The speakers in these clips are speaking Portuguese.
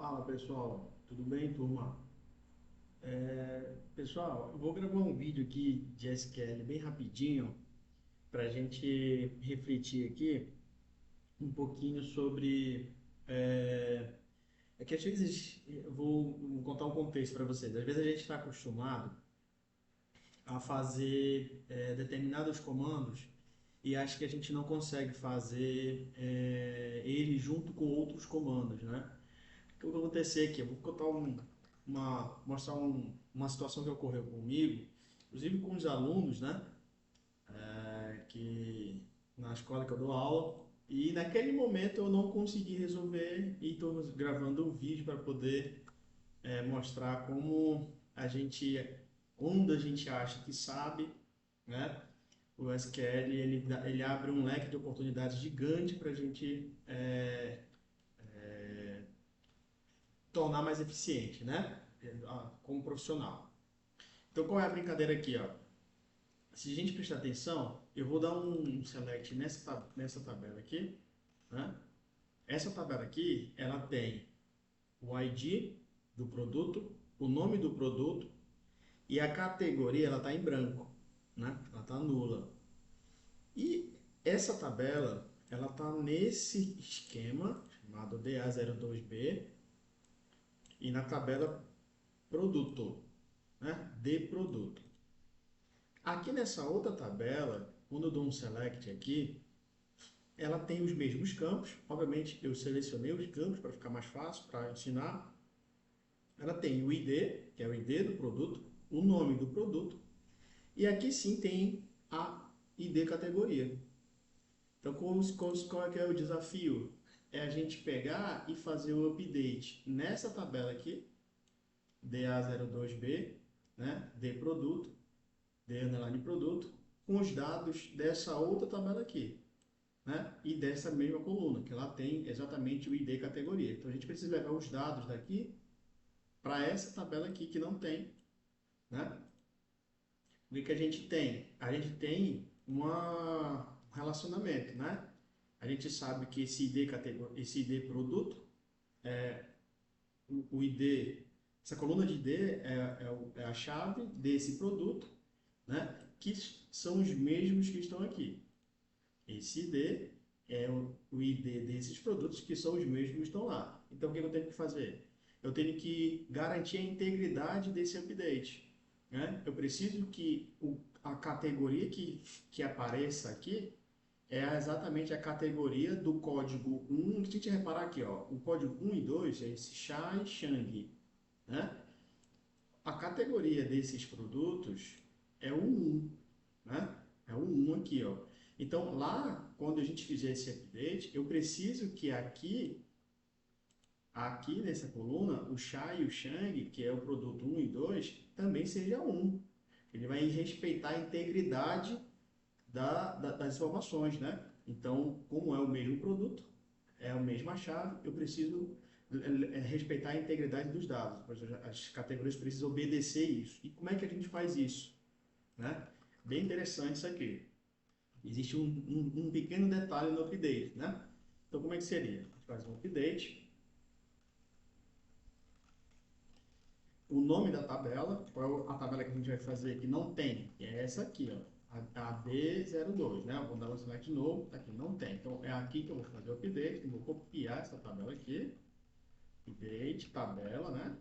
Fala pessoal, tudo bem, turma? Pessoal, eu vou gravar um vídeo aqui de SQL bem rapidinho para a gente refletir aqui um pouquinho sobre. É, é que às vezes vou contar um contexto para vocês. Às vezes a gente está acostumado a fazer determinados comandos e acho que a gente não consegue fazer ele junto com outros comandos, né? O que vai acontecer aqui? Eu vou contar mostrar uma situação que ocorreu comigo, inclusive com os alunos, né? Que na escola que eu dou aula, e naquele momento eu não consegui resolver e estou gravando um vídeo para poder mostrar como quando a gente acha que sabe, né? O SQL ele abre um leque de oportunidades gigante para a gente tornar mais eficiente, né? Como profissional. Então, qual é a brincadeira aqui, ó? Se a gente prestar atenção, eu vou dar um select nessa tabela aqui, né? Essa tabela aqui, ela tem o ID do produto, o nome do produto e a categoria, ela está em branco, né? Ela está nula. E essa tabela, ela está nesse esquema chamado DA02B e na tabela produto, né? De produto. Aqui nessa outra tabela, quando eu dou um select aqui, ela tem os mesmos campos. Obviamente, eu selecionei os campos para ficar mais fácil para ensinar. Ela tem o ID, que é o ID do produto, o nome do produto, e aqui sim tem a ID categoria. Então, qual é que é o desafio? É a gente pegar e fazer o update nessa tabela aqui, DA02B, né, de produto, de underline produto, com os dados dessa outra tabela aqui, né? E dessa mesma coluna, que ela tem exatamente o ID categoria. Então a gente precisa levar os dados daqui para essa tabela aqui que não tem, né? O que a gente tem? A gente tem um relacionamento, né? A gente sabe que esse ID, esse ID produto, o ID, essa coluna de ID é a chave desse produto, né? Que são os mesmos que estão aqui. Esse ID é o ID desses produtos que são os mesmos que estão lá. Então, o que eu tenho que fazer? Eu tenho que garantir a integridade desse update, né? Eu preciso que a categoria que apareça aqui é exatamente a categoria do código 1. Se a gente reparar aqui, ó, o código 1 e 2 é esse Xai Shang, né? A categoria desses produtos é o 1, né? É o 1 aqui, ó. Então, lá, quando a gente fizer esse update, eu preciso que aqui nessa coluna, o Xai e o Shang, que é o produto 1 e 2, também seja 1. Ele vai respeitar a integridade das informações, né? Então, como é o mesmo produto, é a mesma chave, eu preciso respeitar a integridade dos dados. As categorias precisam obedecer isso. E como é que a gente faz isso, né? Bem interessante isso aqui. Existe um pequeno detalhe no update, né? Então, como é que seria? A gente faz um update, o nome da tabela, qual é a tabela que a gente vai fazer que não tem? Que é essa aqui, ó, a D02, né? Eu vou dar um select novo, tá aqui, não tem. Então, é aqui que eu vou fazer o update, eu vou copiar essa tabela aqui, update, tabela, né?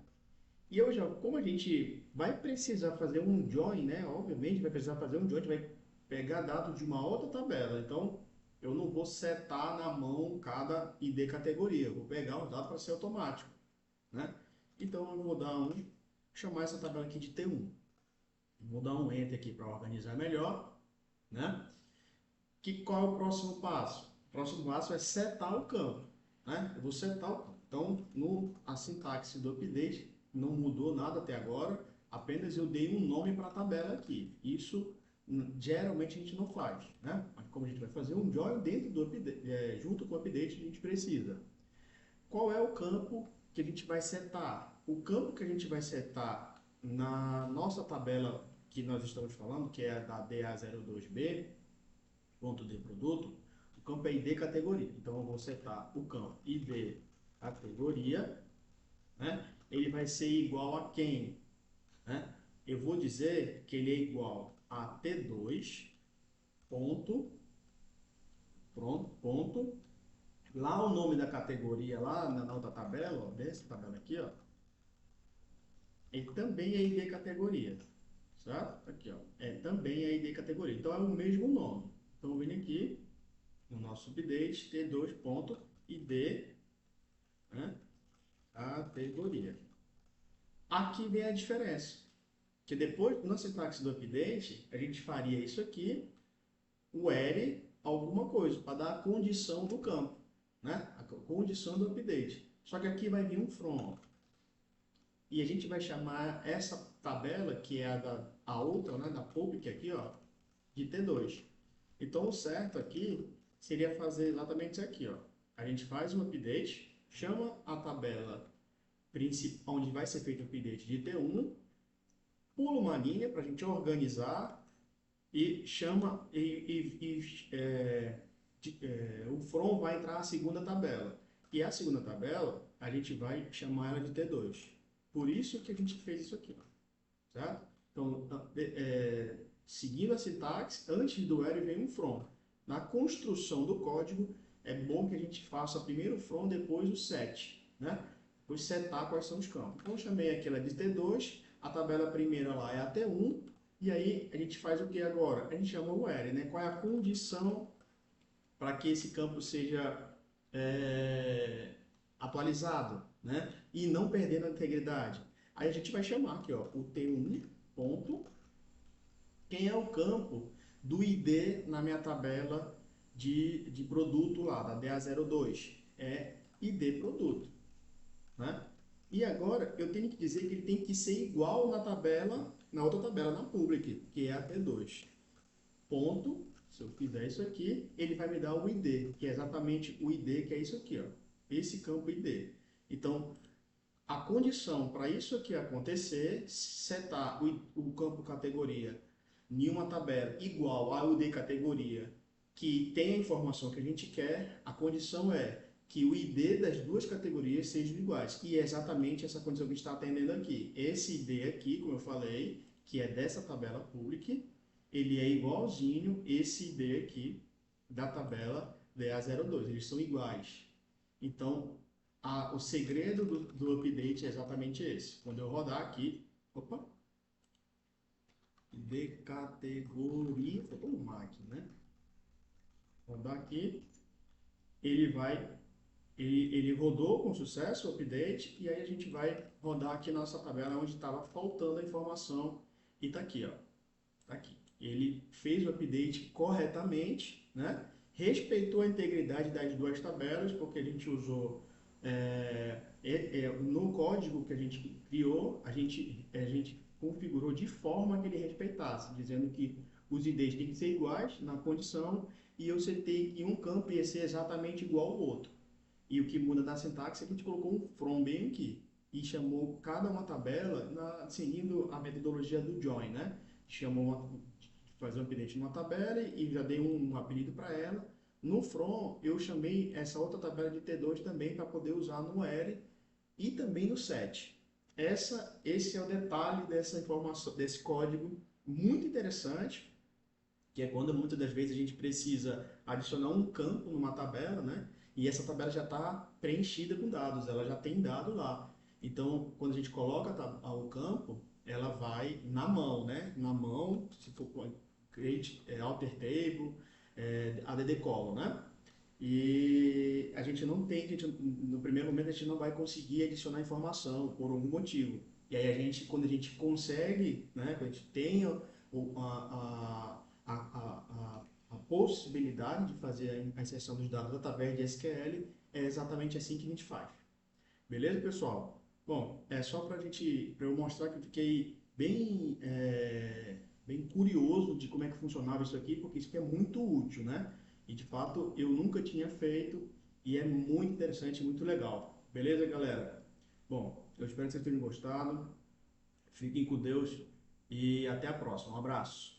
E eu já, como a gente vai precisar fazer um join, né? Obviamente vai precisar fazer um join, a gente vai pegar dados de uma outra tabela. Então, eu não vou setar na mão cada ID categoria. Eu vou pegar os dados para ser automático, né? Então, eu vou chamar essa tabela aqui de T1. Vou dar um Enter aqui para organizar melhor, né? Qual é o próximo passo? O próximo passo é setar o campo, né? Eu vou setar o campo. Então, a sintaxe do update não mudou nada até agora, apenas eu dei um nome para a tabela aqui. Isso geralmente a gente não faz, né? Mas como a gente vai fazer um join dentro do update, junto com o update, a gente precisa. Qual é o campo que a gente vai setar? O campo que a gente vai setar na nossa tabela que nós estamos falando, que é a da DA02B, ponto de produto, o campo é ID categoria. Então eu vou setar o campo ID categoria, né? Ele vai ser igual a quem? Né? Eu vou dizer que ele é igual a T2, ponto, pronto, ponto. Lá o nome da categoria, lá na outra tabela, ó, dessa tabela aqui, ó, ele também é ID categoria, certo? Aqui, ó, também é ID categoria. Então é o mesmo nome. Então vindo aqui no nosso update, T2 ponto ID, né, categoria. Aqui vem a diferença, que depois na sintaxe do update a gente faria isso aqui, o L alguma coisa para dar a condição do campo, né? A condição do update. Só que aqui vai vir um from. E a gente vai chamar essa tabela, que é a outra, né, da public aqui, ó, de T2. Então, o certo aqui seria fazer exatamente isso aqui, ó. A gente faz um update, chama a tabela principal, onde vai ser feito o update de T1, pula uma linha para a gente organizar e chama o from vai entrar na segunda tabela. E a segunda tabela, a gente vai chamar ela de T2. Por isso que a gente fez isso aqui, certo? Então, seguindo a sintaxe, antes do where vem um from. Na construção do código, é bom que a gente faça primeiro o from, depois o set, né? Depois setar quais são os campos. Então, eu chamei aqui ela de T2, a tabela primeira lá é a T1, e aí a gente faz o que agora? A gente chama o where, né? Qual é a condição para que esse campo seja atualizado, né? E não perdendo a integridade. Aí a gente vai chamar aqui, ó, o T1 ponto, quem é o campo do ID na minha tabela de produto lá, da DA02. É ID produto, né? E agora eu tenho que dizer que ele tem que ser igual na tabela, na outra tabela, na public, que é a T2. Ponto, se eu fizer isso aqui, ele vai me dar o ID, que é exatamente o ID, que é isso aqui, ó, esse campo ID. Então, a condição para isso aqui acontecer, setar o campo categoria em uma tabela igual ao ID categoria, que tem a informação que a gente quer, a condição é que o ID das duas categorias sejam iguais. E é exatamente essa condição que a gente está atendendo aqui. Esse ID aqui, como eu falei, que é dessa tabela public, ele é igualzinho esse ID aqui da tabela DA02. Eles são iguais. Então, o segredo do update é exatamente esse. Quando eu rodar aqui, opa, de categoria, faltou um aqui, né? Rodar aqui, ele rodou com sucesso o update, e aí a gente vai rodar aqui na nossa tabela onde estava faltando a informação, e tá aqui, ó, tá aqui. Ele fez o update corretamente, né? Respeitou a integridade das duas tabelas, porque a gente usou no código que a gente criou, a gente configurou de forma que ele respeitasse, dizendo que os IDs têm que ser iguais na condição, e eu setei que um campo ia ser exatamente igual ao outro. E o que muda da sintaxe é que a gente colocou um from bem aqui e chamou cada uma tabela seguindo a metodologia do join, né? Chamou fazer um update numa tabela e já dei um apelido para ela. No from, eu chamei essa outra tabela de T2 também para poder usar no where e também no set. Esse é o detalhe dessa informação, desse código muito interessante, que é quando muitas das vezes a gente precisa adicionar um campo numa tabela, né? E essa tabela já está preenchida com dados, ela já tem dado lá. Então, quando a gente coloca o campo, ela vai na mão, né? Na mão, se for create alter table, add column, né? E a gente não tem, no primeiro momento a gente não vai conseguir adicionar informação por algum motivo. E aí quando a gente consegue, né? Quando a gente tem a possibilidade de fazer a inserção dos dados através de SQL, é exatamente assim que a gente faz. Beleza, pessoal? Bom, é só para eu mostrar que eu fiquei bem curioso de como é que funcionava isso aqui, porque isso aqui é muito útil, né? E de fato eu nunca tinha feito e é muito interessante, muito legal. Beleza, galera? Bom, eu espero que vocês tenham gostado. Fiquem com Deus e até a próxima. Um abraço.